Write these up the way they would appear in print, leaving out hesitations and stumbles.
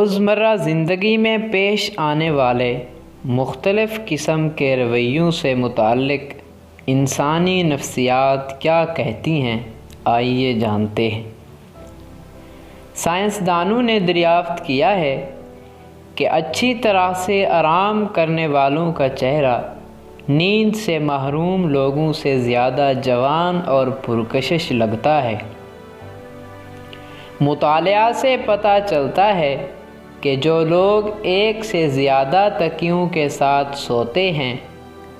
रोज़मर्रा ज़िंदगी में पेश आने वाले मुख्तलिफ़ किस्म के रवैयों से मुताल्लिक़ इंसानी नफ्सियात क्या कहती हैं, आइए जानते हैं। साइंसदानों ने दरियाफ़्त किया है कि अच्छी तरह से आराम करने वालों का चेहरा नींद से महरूम लोगों से ज़्यादा जवान और पुरकशिश लगता है। मुतालिया से पता चलता है कि जो लोग एक से ज़्यादा तकियों के साथ सोते हैं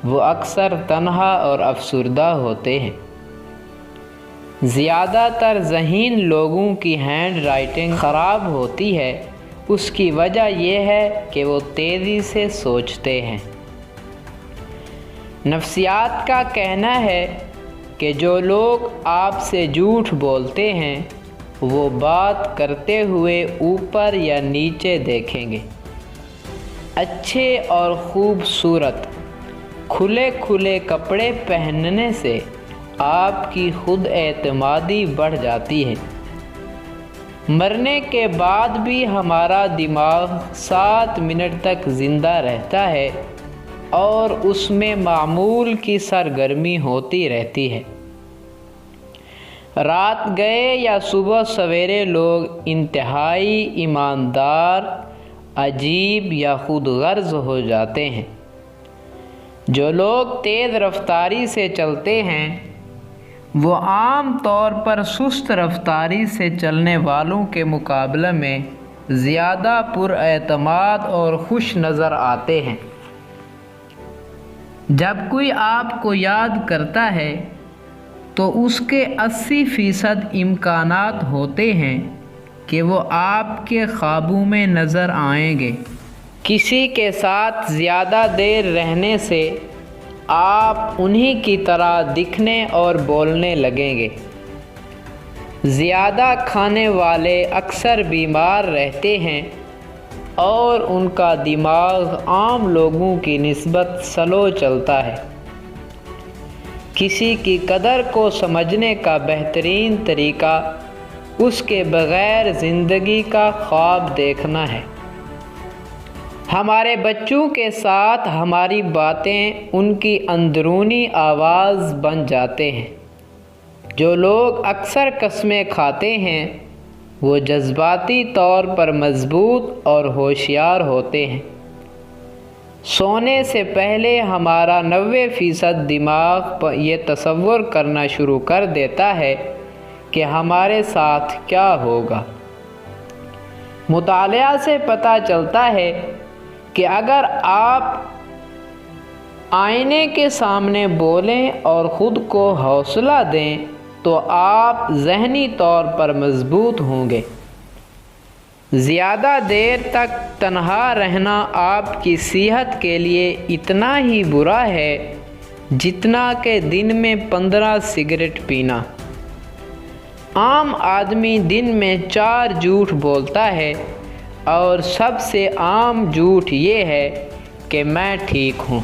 वो अक्सर तन्हा और अफसुर्दा होते हैं। ज़्यादातर ज़हीन लोगों की हैंड राइटिंग ख़राब होती है। उसकी वजह यह है कि वो तेज़ी से सोचते हैं। नफ्सियात का कहना है कि जो लोग आपसे झूठ बोलते हैं वो बात करते हुए ऊपर या नीचे देखेंगे। अच्छे और ख़ूबसूरत खुले खुले कपड़े पहनने से आपकी खुद एतमादी बढ़ जाती है। मरने के बाद भी हमारा दिमाग 7 मिनट तक ज़िंदा रहता है और उसमें मामूल की सरगर्मी होती रहती है। रात गए या सुबह सवेरे लोग इंतहाई ईमानदार, अजीब या खुद गर्ज हो जाते हैं। जो लोग तेज़ रफ्तारी से चलते हैं वो आम तौर पर सुस्त रफ्तारी से चलने वालों के मुकाबले में ज़्यादा पुरएतमाद और खुश नज़र आते हैं। जब कोई आपको याद करता है तो उसके 80% इम्कानात होते हैं कि वो आपके ख्वाबों में नज़र आएंगे। किसी के साथ ज़्यादा देर रहने से आप उन्हीं की तरह दिखने और बोलने लगेंगे। ज़्यादा खाने वाले अक्सर बीमार रहते हैं और उनका दिमाग आम लोगों की निस्बत स्लो चलता है। किसी की कदर को समझने का बेहतरीन तरीका उसके बग़ैर ज़िंदगी का ख्वाब देखना है। हमारे बच्चों के साथ हमारी बातें उनकी अंदरूनी आवाज़ बन जाते हैं। जो लोग अक्सर कस्में खाते हैं वो जज्बाती तौर पर मज़बूत और होशियार होते हैं। सोने से पहले हमारा 90% दिमाग ये तसव्वुर करना शुरू कर देता है कि हमारे साथ क्या होगा। मुतालिया से पता चलता है कि अगर आप आईने के सामने बोलें और ख़ुद को हौसला दें तो आप ज़हनी तौर पर मज़बूत होंगे। ज़्यादा देर तक तन्हा रहना आपकी सेहत के लिए इतना ही बुरा है जितना कि दिन में 15 सिगरेट पीना। आम आदमी दिन में 4 झूठ बोलता है और सबसे आम झूठ ये है कि मैं ठीक हूँ।